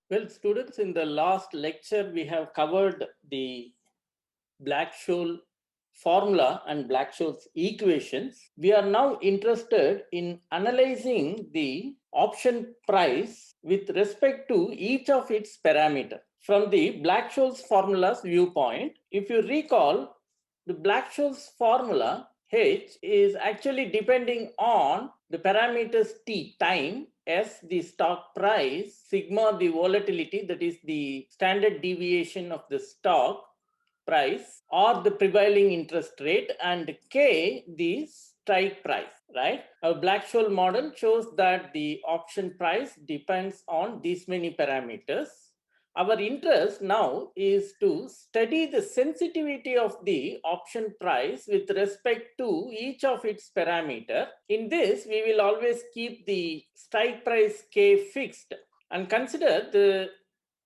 Well, students, in the last lecture, we have covered the Black-Scholes formula and Black-Scholes equations. We are now interested in analyzing the option price with respect to each of its parameters. From the Black-Scholes formula's viewpoint, if you recall, the Black-Scholes formula H is actually depending on the parameters T, time, S, the stock price, sigma, the volatility, that is the standard deviation of the stock price or the prevailing interest rate, and K, the strike price, right? Our Black-Scholes model shows that the option price depends on these many parameters. Our interest now is to study the sensitivity of the option price with respect to each of its parameter. In this, we will always keep the strike price K fixed and consider the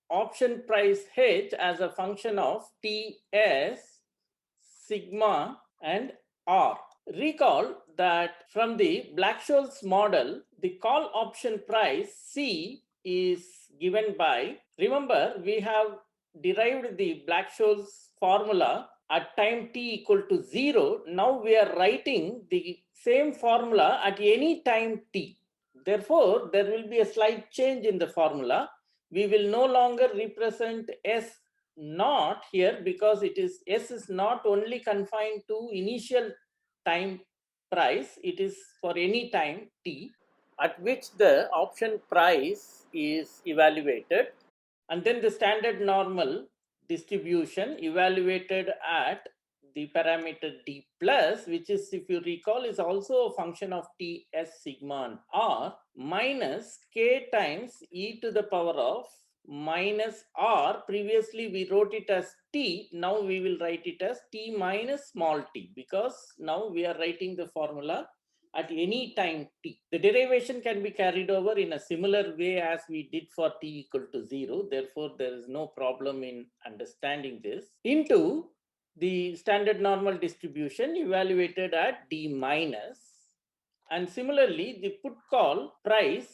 option price H as a function of Ts, sigma, and R. Recall that from the Black-Scholes model, the call option price C is given by, remember, we have derived the Black-Scholes formula at time t equal to 0. Now we are writing the same formula at any time t. Therefore, there will be a slight change in the formula. We will no longer represent S not here because it is S is not only confined to initial time price, it is for any time t at which the option price is evaluated, and then the standard normal distribution evaluated at the parameter d plus, which is, if you recall, is also a function of t s sigma and r, minus k times e to the power of minus r. Previously we wrote it as t, now we will write it as t minus small t, because now we are writing the formula at any time t. The derivation can be carried over in a similar way as we did for t equal to 0. Therefore, there is no problem in understanding this, into the standard normal distribution evaluated at d minus. And similarly, the put call price,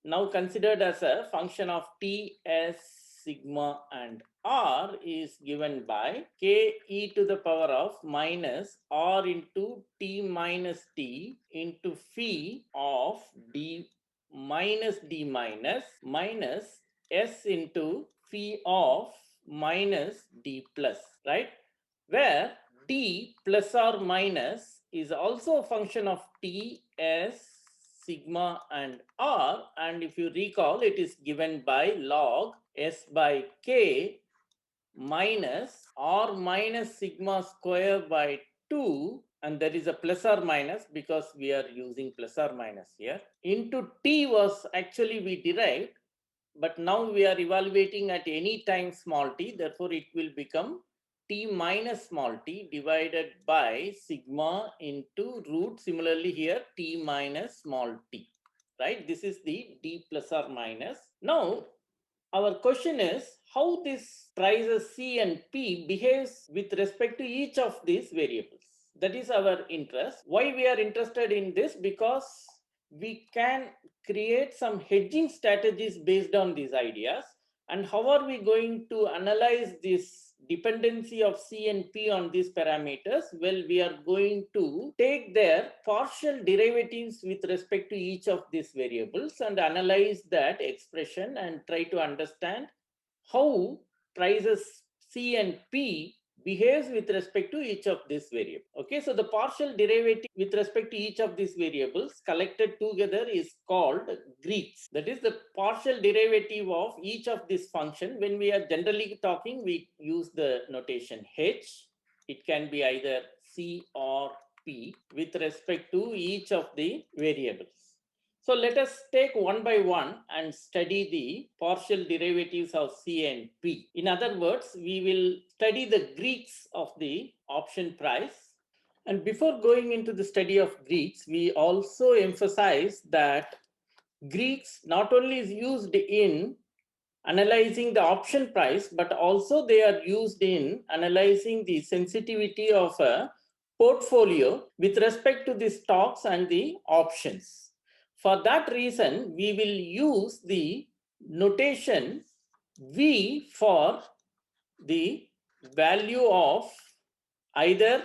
now considered as a function of T, S, sigma, and R, is given by K e to the power of minus R into T minus T into phi of D minus D minus S into phi of minus D plus, right? Where D plus or minus is also a function of T, S, sigma, and R. And if you recall, it is given by log S by K minus R minus sigma square by 2, and there is a plus or minus because we are using plus or minus here, into T was actually we derived, but now we are evaluating at any time small t, therefore it will become t minus small t divided by sigma into root, similarly here t minus small t, right? This is the d plus or minus. Now our question is how this prices C and P behaves with respect to each of these variables. That is our interest. Why we are interested in this? Because we can create some hedging strategies based on these ideas. And how are we going to analyze this dependency of C and P on these parameters? Well, we are going to take their partial derivatives with respect to each of these variables and analyze that expression and try to understand how prices C and P behaves with respect to each of these variables. Okay, so the partial derivative with respect to each of these variables collected together is called Greeks. That is the partial derivative of each of this function. When we are generally talking, we use the notation H. It can be either C or P with respect to each of the variables. So let us take one by one and study the partial derivatives of C and P. In other words, we will study the Greeks of the option price. And before going into the study of Greeks, we also emphasize that Greeks not only is used in analyzing the option price, but also they are used in analyzing the sensitivity of a portfolio with respect to the stocks and the options. For that reason, we will use the notation V for the value of either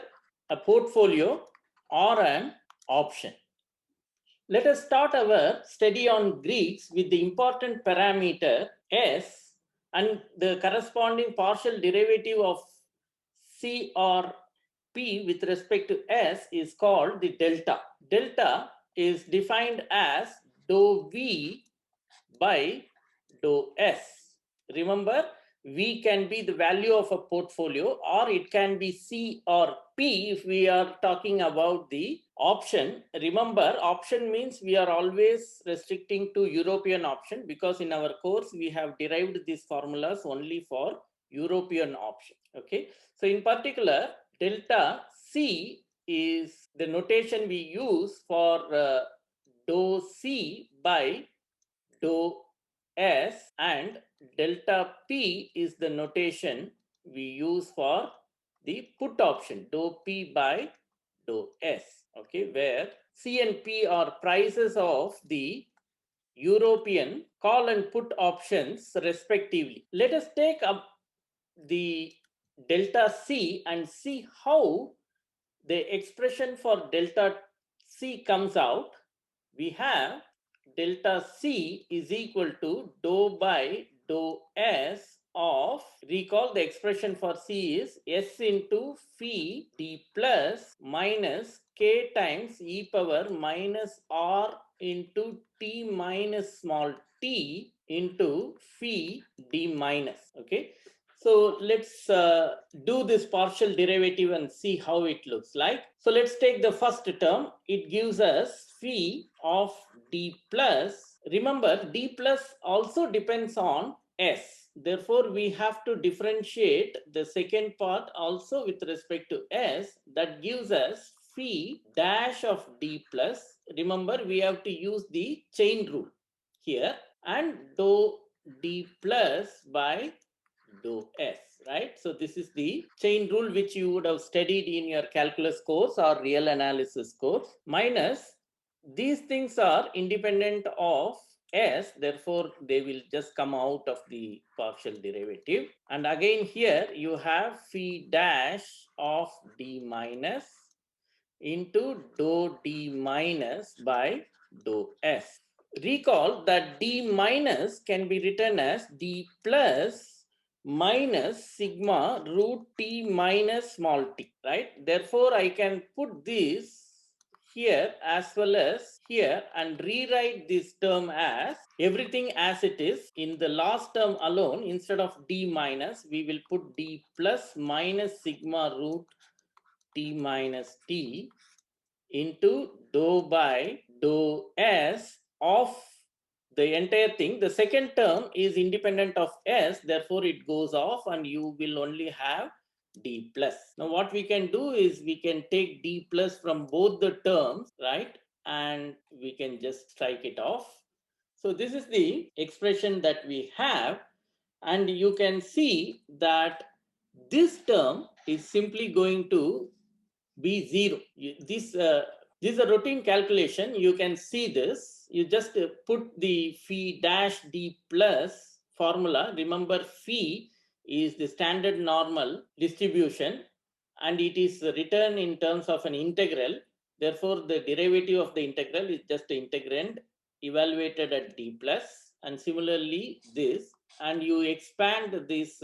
a portfolio or an option. Let us start our study on Greeks with the important parameter S and the corresponding partial derivative of C or P with respect to S is called the delta. Delta is defined as dou V by dou S. Remember, V can be the value of a portfolio, or it can be C or P if we are talking about the option. Remember, option means we are always restricting to European option, because in our course we have derived these formulas only for European option. Okay, so in particular, delta C is the notation we use for dou C by dou S, and delta P is the notation we use for the put option, dou P by dou S. Okay, where C and P are prices of the European call and put options respectively. Let us take up the delta C and see how the expression for delta C comes out. We have delta C is equal to dou by dou S of, recall the expression for C is S into phi d plus minus K times e power minus R into T minus small t into phi d minus. Okay, so let's do this partial derivative and see how it looks like. So let's take the first term. It gives us phi of d plus. Remember, d plus also depends on s. Therefore, we have to differentiate the second part also with respect to s. That gives us phi dash of d plus. Remember, we have to use the chain rule here, and dou d plus by dou S, right? So this is the chain rule which you would have studied in your calculus course or real analysis course, minus these things are independent of S, therefore they will just come out of the partial derivative. And again here you have phi dash of d minus into dou d minus by dou S. Recall that d minus can be written as d plus minus sigma root t minus small t, right? Therefore, I can put this here as well as here and rewrite this term as everything as it is. In the last term alone, instead of d minus, we will put d plus minus sigma root t minus t into dou by dou S of the entire thing. The second term is independent of S, therefore it goes off and you will only have d plus. Now what we can do is we can take d plus from both the terms, right? And we can just strike it off. So this is the expression that we have, and you can see that this term is simply going to be 0. This is a routine calculation. You can see this. You just put the phi dash d plus formula. Remember, phi is the standard normal distribution and it is written in terms of an integral. Therefore, the derivative of the integral is just the integrand evaluated at d plus, and similarly this, and you expand these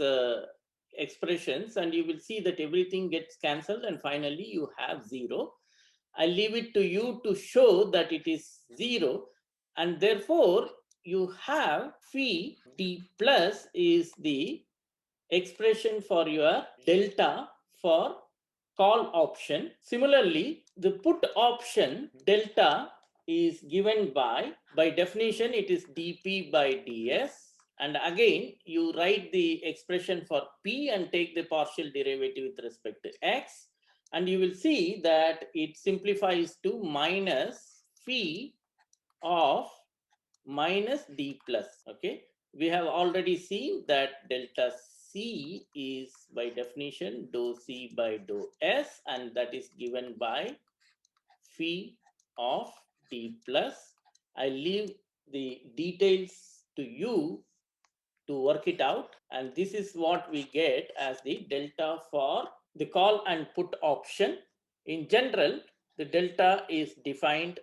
expressions and you will see that everything gets cancelled and finally you have 0. I leave it to you to show that it is 0, and therefore you have phi d plus is the expression for your delta for call option. Similarly, the put option delta is given by definition, it is dp by ds. And again, you write the expression for p and take the partial derivative with respect to x. And you will see that it simplifies to minus phi of minus d plus. Okay, we have already seen that delta c is by definition dou c by dou s, and that is given by phi of d plus. I leave the details to you to work it out, and this is what we get as the delta for the call and put option. In general, the delta is defined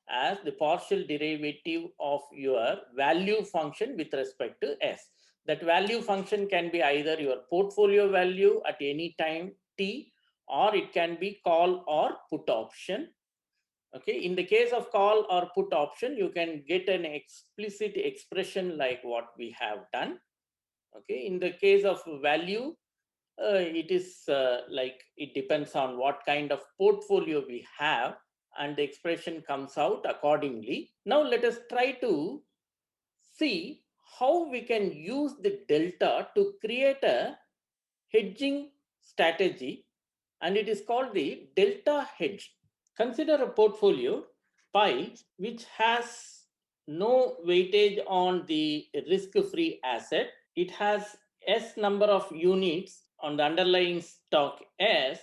as the partial derivative of your value function with respect to S. That value function can be either your portfolio value at any time t, or it can be call or put option. Okay, in the case of call or put option, you can get an explicit expression like what we have done. Okay, in the case of value, it is like it depends on what kind of portfolio we have, and the expression comes out accordingly. Now let us try to see how we can use the delta to create a hedging strategy, and it is called the delta hedge. Consider a portfolio pi which has no weightage on the risk-free asset. It has S number of units on the underlying stock S,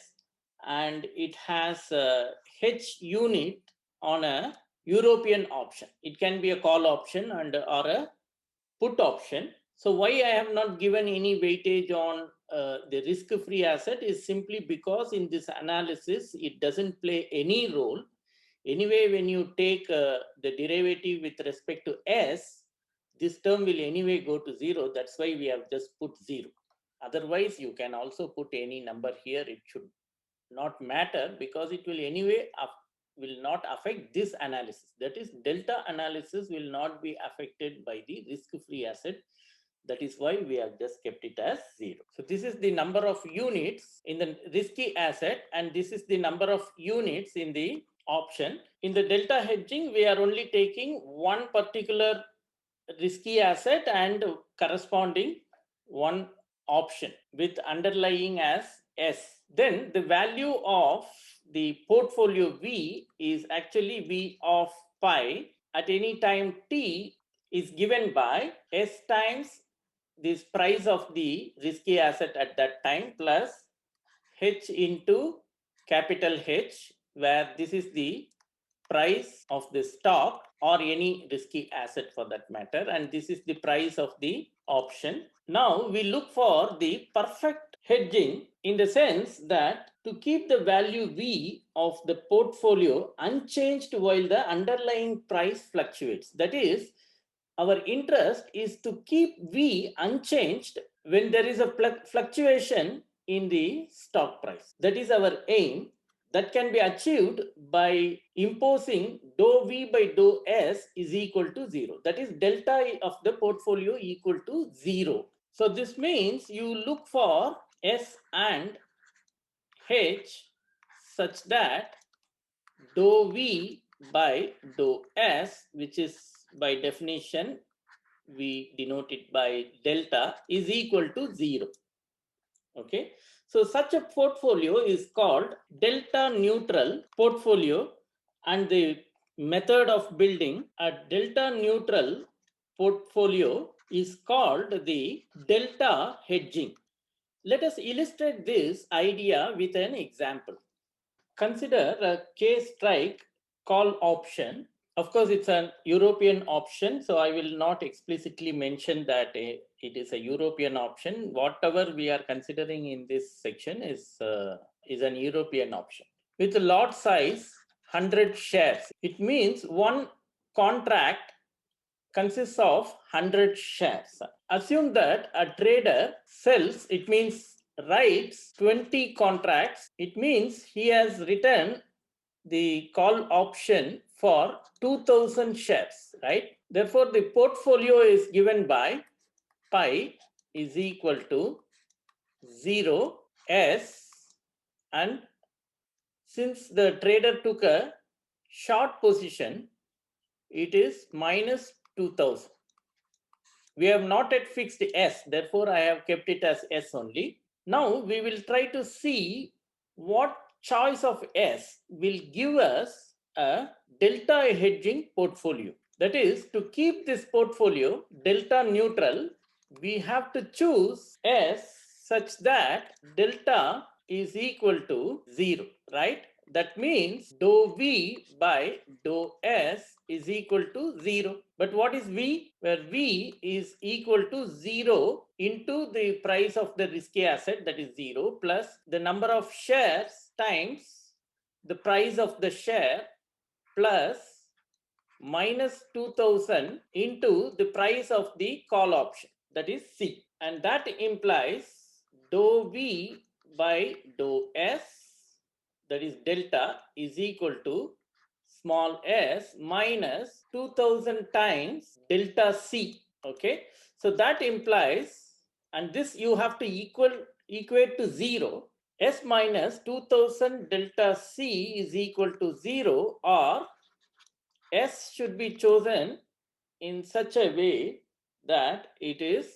and it has a H unit on a European option. It can be a call option and or a put option. So why I have not given any weightage on the risk-free asset is simply because in this analysis, it doesn't play any role. Anyway, when you take the derivative with respect to S, this term will anyway go to 0. That's why we have just put 0. Otherwise, you can also put any number here. It should not matter because it will anyway will not affect this analysis. That is, delta analysis will not be affected by the risk-free asset. That is why we have just kept it as 0. So this is the number of units in the risky asset, and this is the number of units in the option. In the delta hedging, we are only taking one particular risky asset and corresponding one option with underlying as S. Then the value of the portfolio V is actually V of pi at any time t is given by S times this price of the risky asset at that time plus H into capital H, where this is the price of the stock or any risky asset for that matter, and this is the price of the option. Now we look for the perfect hedging in the sense that to keep the value V of the portfolio unchanged while the underlying price fluctuates. That is, our interest is to keep V unchanged when there is a fluctuation in the stock price. That is our aim. That can be achieved by imposing dou V by dou S is equal to 0. That is, delta of the portfolio equal to 0. So this means you look for S and H such that dou V by dou S, which is by definition we denote it by delta, is equal to 0. Okay, so such a portfolio is called delta neutral portfolio, and the method of building a delta neutral portfolio is called the delta hedging. Let us illustrate this idea with an example. Consider a K-strike call option. Of course, it's an European option, so I will not explicitly mention that it is a European option. Whatever we are considering in this section is an European option. With a lot size 100 shares, it means one contract consists of 100 shares. Assume that a trader sells, it means writes 20 contracts. It means he has written the call option for 2000 shares, right? Therefore, the portfolio is given by pi is equal to 0 S, and since the trader took a short position, it is minus 2000. We have not yet fixed S, therefore I have kept it as S only. Now we will try to see what choice of S will give us a delta hedging portfolio. That is, to keep this portfolio delta neutral, we have to choose S such that delta is equal to 0, right? That means dou V by dou S is equal to 0. But what is V? Where V is equal to 0 into the price of the risky asset, that is 0, plus the number of shares times the price of the share plus minus 2000 into the price of the call option, that is C. And that implies dou V by dou S, that is delta, is equal to small s minus 2000 times delta C. Okay, so that implies, and this you have to equate to 0. S minus 2000 delta C is equal to 0, or S should be chosen in such a way that it is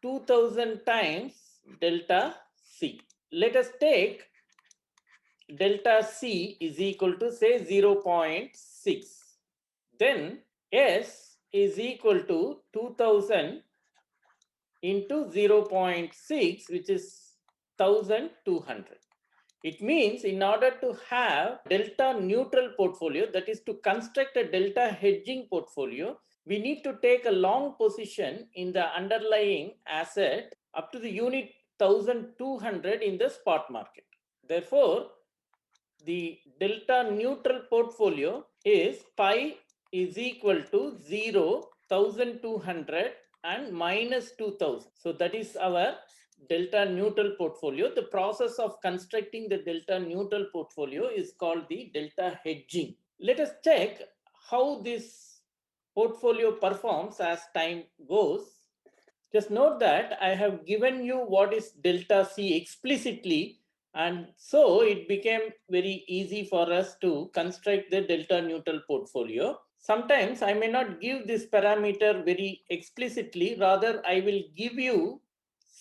2000 times delta C. Let us take delta C is equal to say 0.6. Then S is equal to 2000 into 0.6, which is 1200. It means in order to have delta neutral portfolio, that is to construct a delta hedging portfolio, we need to take a long position in the underlying asset up to the unit 1200 in the spot market. Therefore, the delta neutral portfolio is pi is equal to 0, 1200 and minus 2000. So that is our delta neutral portfolio. The process of constructing the delta neutral portfolio is called the delta hedging. Let us check how this portfolio performs as time goes. Just note that I have given you what is delta C explicitly, and so it became very easy for us to construct the delta neutral portfolio. Sometimes I may not give this parameter very explicitly, rather I will give you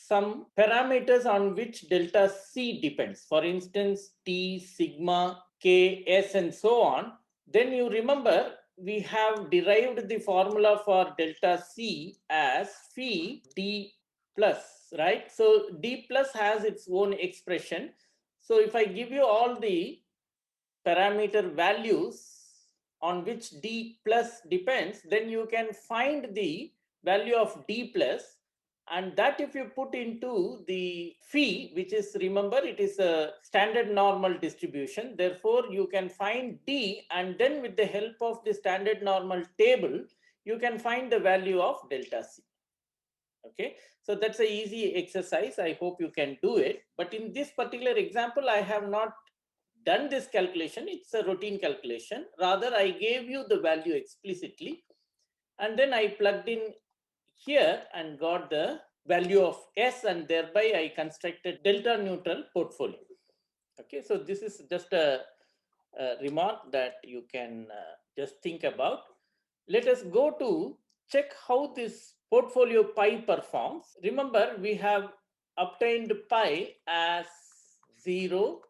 some parameters on which delta C depends. For instance, T, sigma, K, S and so on. Then you remember we have derived the formula for delta C as phi D plus, right? So D plus has its own expression. So if I give you all the parameter values on which D plus depends, then you can find the value of D plus, and that if you put into the phi, which is, remember, it is a standard normal distribution. Therefore, you can find D, and then with the help of the standard normal table, you can find the value of delta C. Okay, so that's an easy exercise. I hope you can do it. But in this particular example, I have not done this calculation. It's a routine calculation. Rather, I gave you the value explicitly, and then I plugged in here and got the value of S, and thereby I constructed delta neutral portfolio. Okay, so this is just a remark that you can just think about. Let us go to check how this portfolio pi performs. Remember, we have obtained pi as 0,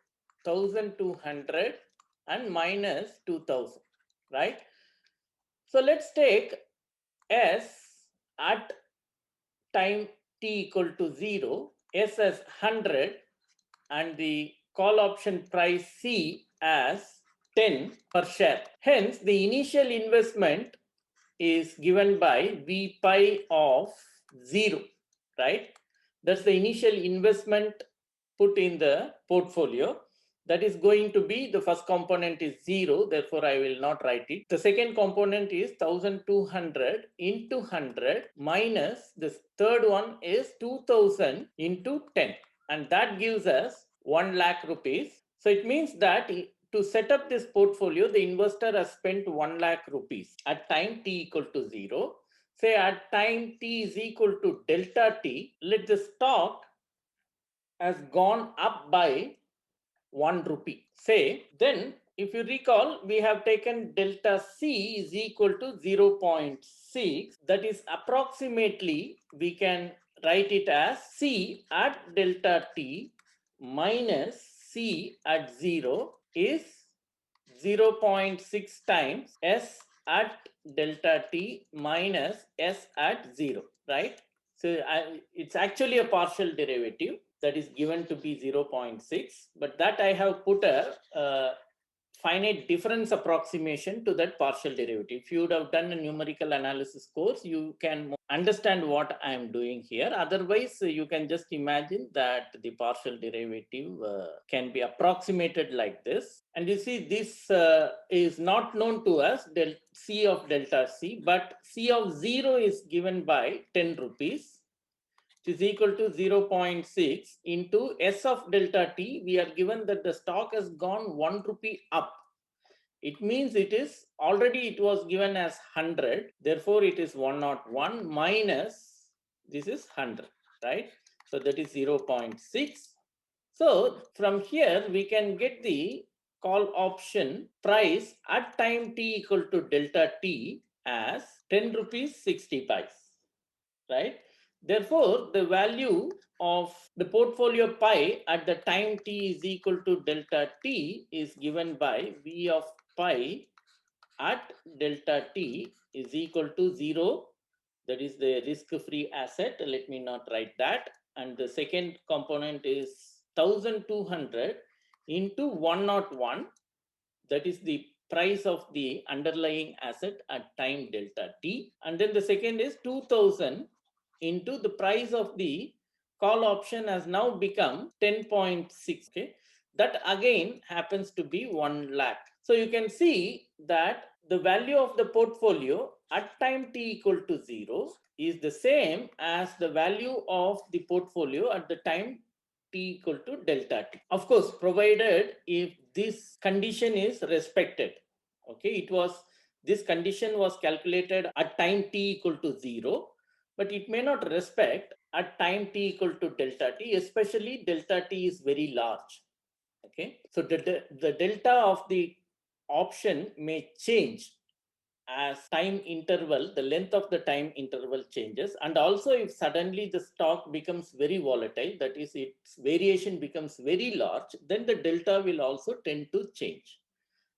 1200 and minus 2000, right? So let's take S at time t equal to 0, S as 100, and the call option price C as 10 per share. Hence, the initial investment is given by V pi of 0, right? That's the initial investment put in the portfolio. That is going to be, the first component is 0, therefore I will not write it. The second component is 1200 into 100 minus this third one is 2000 into 10, and that gives us 1 lakh rupees. So it means that to set up this portfolio, the investor has spent 1 lakh rupees at time t equal to 0. Say at time t is equal to delta t, let the stock has gone up by 1 rupee. Say, then if you recall, we have taken delta C is equal to 0.6. That is approximately, we can write it as C at delta T minus C at 0 is 0.6 times S at delta T minus S at 0, right? So it's actually a partial derivative. that is given to be 0.6, but that I have put a finite difference approximation to that partial derivative. If you would have done a numerical analysis course, you can understand what I am doing here. Otherwise, you can just imagine that the partial derivative can be approximated like this. And you see, this is not known to us, C of delta C, but C of 0 is given by 10 rupees, which is equal to 0.6 into S of delta T. We are given that the stock has gone 1 rupee up. It means it is already, it was given as 100. Therefore, it is 101 minus, this is 100, right? So that is 0.6. So from here, we can get the call option price at time t equal to delta t as 10 rupees 60 pice, right? Therefore, the value of the portfolio pi at the time t is equal to delta t is given by V of pi at delta t is equal to 0. That is the risk-free asset. Let me not write that. And the second component is 1200 into 101. That is the price of the underlying asset at time delta t. And then the second is 2000 into the price of the call option has now become 10.6. Okay, that again happens to be 1 lakh. So you can see that the value of the portfolio at time t equal to 0 is the same as the value of the portfolio at the time t equal to delta t. Of course, provided if this condition is respected. Okay, this condition was calculated at time t equal to 0, but it may not respect at time t equal to delta t, especially delta t is very large. Okay, so the delta of the option may change as time interval, the length of the time interval changes. And also if suddenly the stock becomes very volatile, that is its variation becomes very large, then the delta will also tend to change.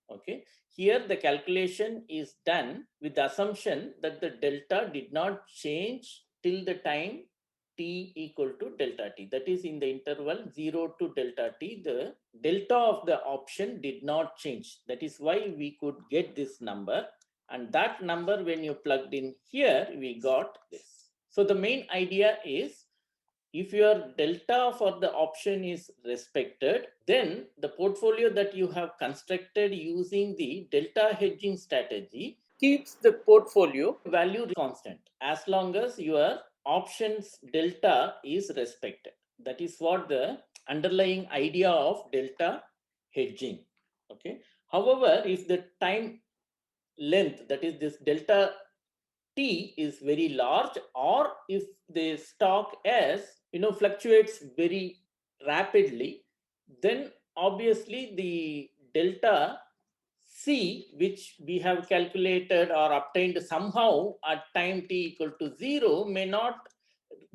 Okay, here the calculation is done with the assumption that the delta did not change till the time t equal to delta t. That is in the interval 0 to delta t, the delta of the option did not change. That is why we could get this number. And that number, when you plugged in here, we got this. So the main idea is, if your delta for the option is respected, then the portfolio that you have constructed using the delta hedging strategy keeps the portfolio value constant as long as your options delta is respected. That is what the underlying idea of delta hedging. Okay. However, if the time length, that is this delta t is very large, or if the stock S fluctuates very rapidly, then obviously the delta C, which we have calculated or obtained somehow at time t equal to 0, may not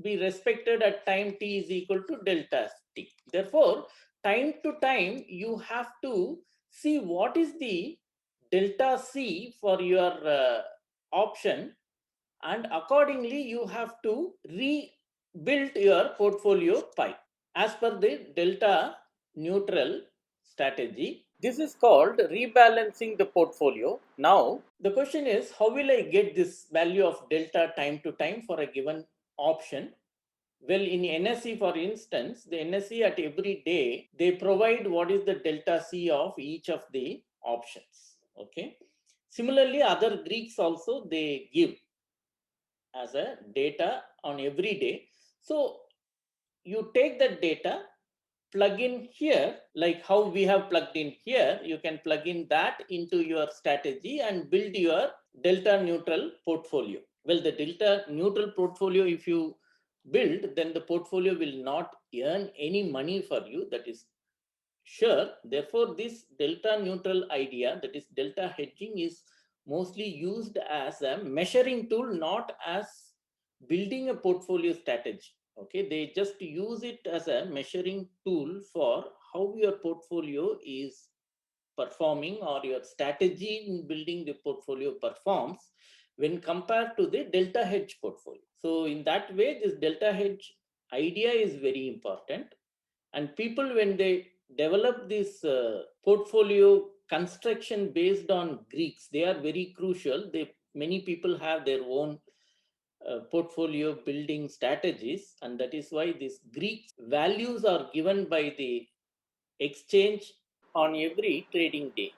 be respected at time t is equal to delta t. Therefore, time to time you have to see what is the delta C for your option, and accordingly you have to rebuild your portfolio pi as per the delta neutral strategy. This is called rebalancing the portfolio. Now the question is, how will I get this value of delta time to time for a given option? Well, in NSE, for instance, the NSE at every day, they provide what is the delta C of each of the options. Okay. Similarly, other Greeks also, they give as a data on every day. So you take that data, plug in here, like how we have plugged in here, you can plug in that into your strategy and build your delta neutral portfolio. Well, the delta neutral portfolio, if you build, then the portfolio will not earn any money for you. That is sure. Therefore, this delta neutral idea, that is delta hedging, is mostly used as a measuring tool, not as building a portfolio strategy. Okay, they just use it as a measuring tool for how your portfolio is performing, or your strategy in building the portfolio performs when compared to the delta hedge portfolio. So in that way, this delta hedge idea is very important. And people, when they develop this portfolio construction based on Greeks, they are very crucial. Many people have their own portfolio building strategies, and that is why these Greek values are given by the exchange on every trading day.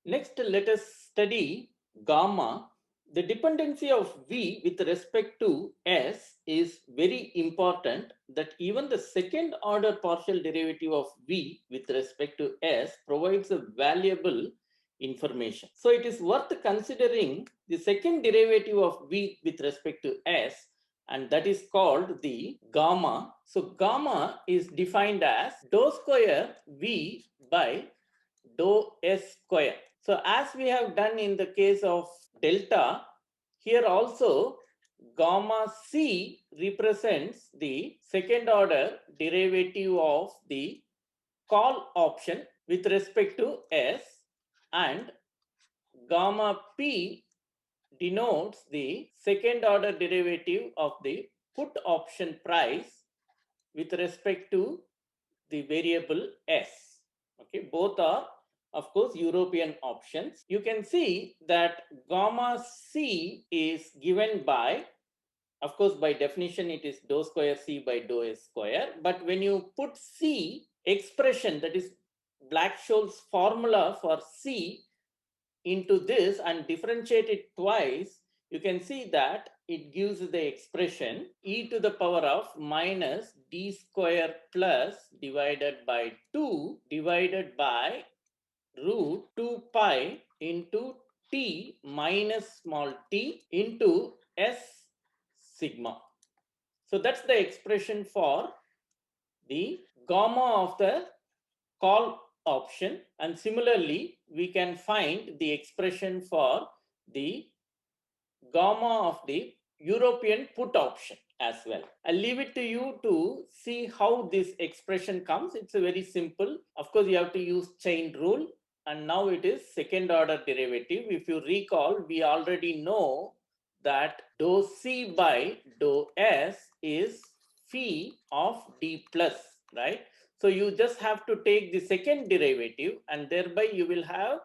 Next, let us study gamma. The dependency of V with respect to S is very important, that even the second order partial derivative of V with respect to S provides a valuable information. So it is worth considering the second derivative of V with respect to S, and that is called the gamma. So gamma is defined as dou square V by dou S square. So as we have done in the case of delta, here also gamma C represents the second order derivative of the call option with respect to S, and gamma P denotes the second order derivative of the put option price with respect to the variable S. Okay, both are of course European options. You can see that gamma C is given by, of course by definition it is dou square C by dou S square, but when you put C expression, that is Black-Scholes formula for C, into this and differentiate it twice, you can see that it gives the expression e to the power of minus d square plus divided by 2 divided by root 2 pi into t minus small t into s sigma. So that's the expression for the gamma of the call option, and similarly we can find the expression for the gamma of the European put option as well. I'll leave it to you to see how this expression comes. It's a very simple. Of course, you have to use chain rule, and now it is second order derivative. If you recall, we already know that dou C by dou S is phi of d plus, right? So you just have to take the second derivative, and thereby you will have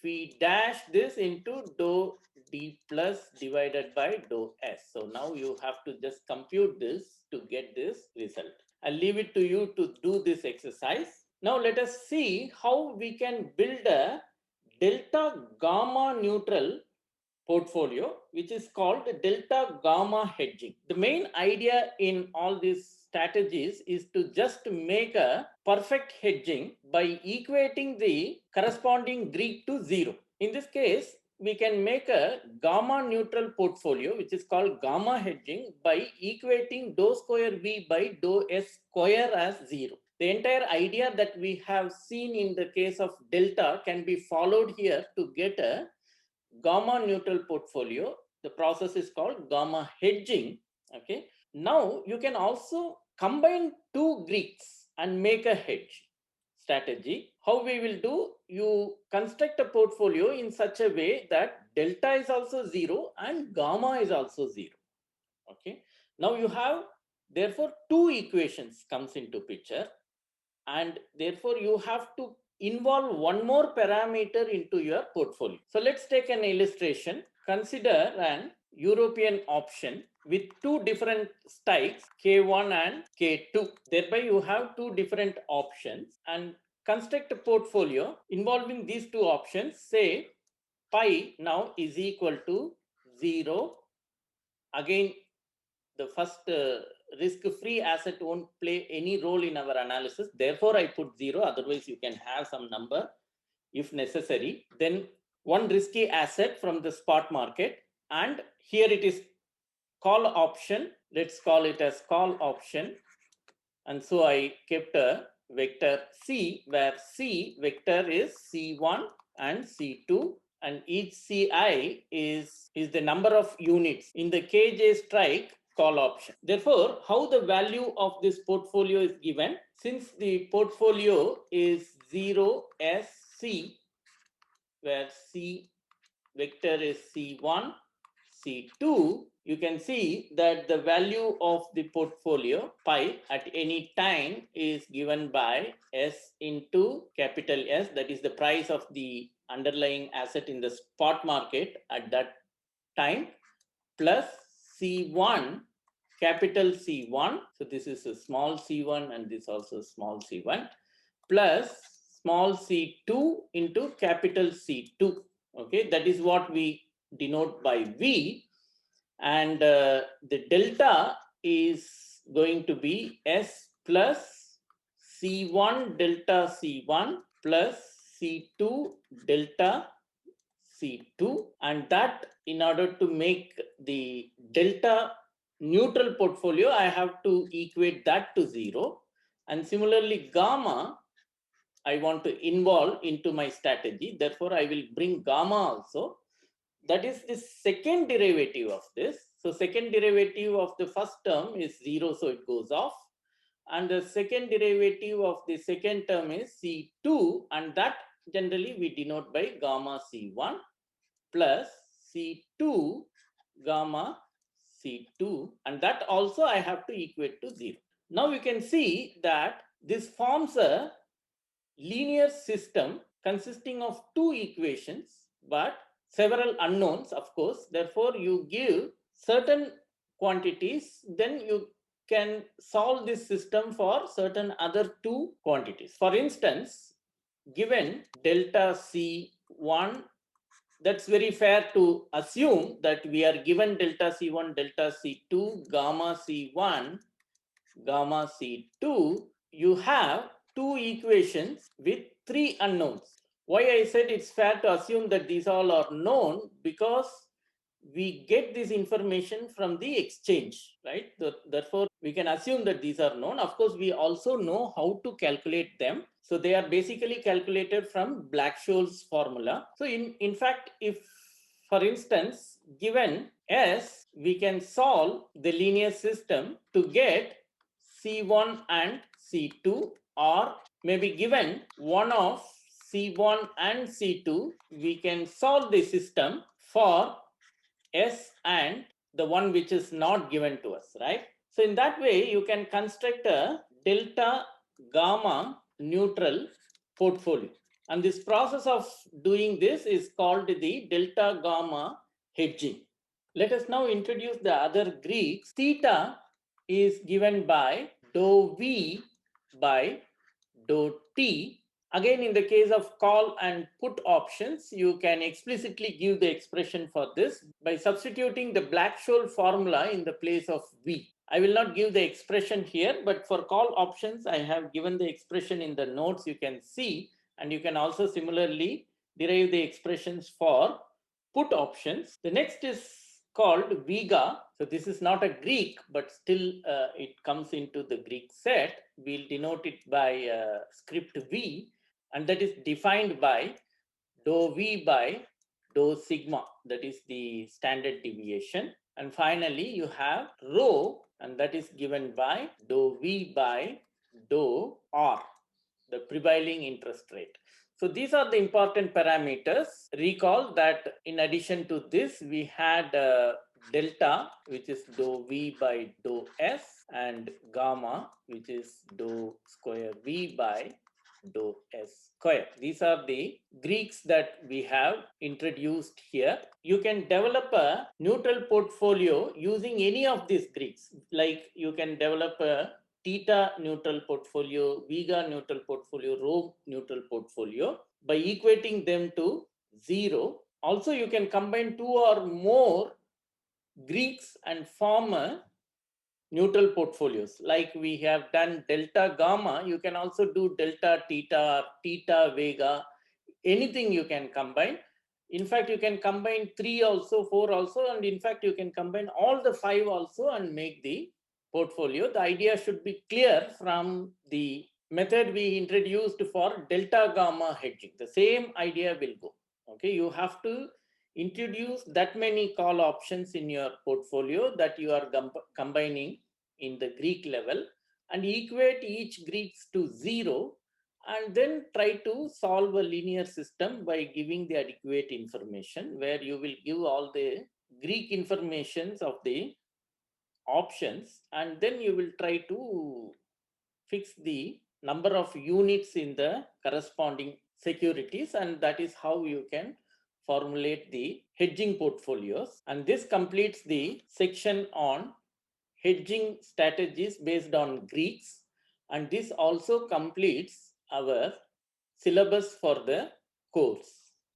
phi dash this into dou d plus divided by dou S. So now you have to just compute this to get this result. I'll leave it to you to do this exercise. Now let us see how we can build a delta gamma neutral portfolio, which is called delta gamma hedging. The main idea in all these strategies is to just make a perfect hedging by equating the corresponding Greek to 0. In this case, we can make a gamma neutral portfolio, which is called gamma hedging, by equating dou square V by dou S square as 0. The entire idea that we have seen in the case of delta can be followed here to get a gamma neutral portfolio. The process is called gamma hedging. Okay. Now you can also combine two Greeks and make a hedge strategy. How we will do? You construct a portfolio in such a way that delta is also 0 and gamma is also 0. Okay. Now you have therefore two equations comes into picture, and therefore you have to involve one more parameter into your portfolio. So let's take an illustration. Consider an European option with two different strikes, K1 and K2. Thereby you have two different options, and construct a portfolio involving these two options. Say pi now is equal to 0. Again, the first risk-free asset won't play any role in our analysis. Therefore, I put 0. Otherwise, you can have some number if necessary. Then one risky asset from the spot market. And here it is call option. Let's call it as call option. And so I kept a vector C, where C vector is C1 and C2. And each CI is the number of units in the KJ strike call option. Therefore, how the value of this portfolio is given, since the portfolio is 0SC, where C vector is C1, C2, you can see that the value of the portfolio pi at any time is given by S into capital S, that is the price of the underlying asset in the spot market at that time, plus C1, capital C1. So this is a small c1 and this also small c1, plus small c2 into capital C2. Okay, that is what we denote by V. And the delta is going to be S plus C1 delta C1 plus C2 delta C2, and that in order to make the delta neutral portfolio, I have to equate that to 0. And similarly, gamma, I want to involve into my strategy. Therefore, I will bring gamma also. That is the second derivative of this. So second derivative of the first term is 0, so it goes off. And the second derivative of the second term is C2, and that generally we denote by gamma C1 plus C2 gamma C2, and that also I have to equate to 0. Now you can see that this forms a linear system consisting of two equations but several unknowns, of course. Therefore, you give certain quantities, then you can solve this system for certain other two quantities. For instance, given delta C1, that's very fair to assume that we are given delta C1, delta C2, gamma C1, gamma C2. You have two equations with three unknowns. Why I said it's fair to assume that these all are known, because we get this information from the exchange, right? Therefore, we can assume that these are known. Of course, we also know how to calculate them. So they are basically calculated from Black-Scholes formula. So in fact, if, for instance, given S, we can solve the linear system to get C1 and C2, or maybe given one of C1 and C2, we can solve the system for S and the one which is not given to us, right? So in that way, you can construct a delta gamma neutral portfolio. And this process of doing this is called the delta gamma hedging. Let us now introduce the other Greeks. Theta is given by dou V by dou T. Again, in the case of call and put options, you can explicitly give the expression for this by substituting the Black-Scholes formula in the place of V. I will not give the expression here, but for call options, I have given the expression in the notes. You can see, and you can also similarly derive the expressions for put options. The next is called Vega. So this is not a Greek, but still it comes into the Greek set. We'll denote it by script V, and that is defined by dou V by dou sigma. That is the standard deviation. And finally, you have rho, and that is given by dou V by dou R, the prevailing interest rate. So these are the important parameters. Recall that in addition to this, we had delta, which is dou V by dou S, and gamma, which is dou square V by dou S square. These are the Greeks that we have introduced here. You can develop a neutral portfolio using any of these Greeks. Like you can develop a theta neutral portfolio, vega neutral portfolio, rho neutral portfolio by equating them to 0. Also, you can combine two or more Greeks and form a neutral portfolios. Like we have done delta gamma, you can also do delta theta, theta vega, anything you can combine. In fact, you can combine 3 also, 4 also, and in fact, you can combine all the 5 also and make the portfolio. The idea should be clear from the method we introduced for delta gamma hedging. The same idea will go. Okay, you have to introduce that many call options in your portfolio that you are combining in the Greek level, and equate each Greeks to 0, and then try to solve a linear system by giving the adequate information, where you will give all the Greek informations of the options, and then you will try to fix the number of units in the corresponding securities, and that is how you can formulate the hedging portfolios. And this completes the section on hedging strategies based on Greeks, and this also completes our syllabus for the course.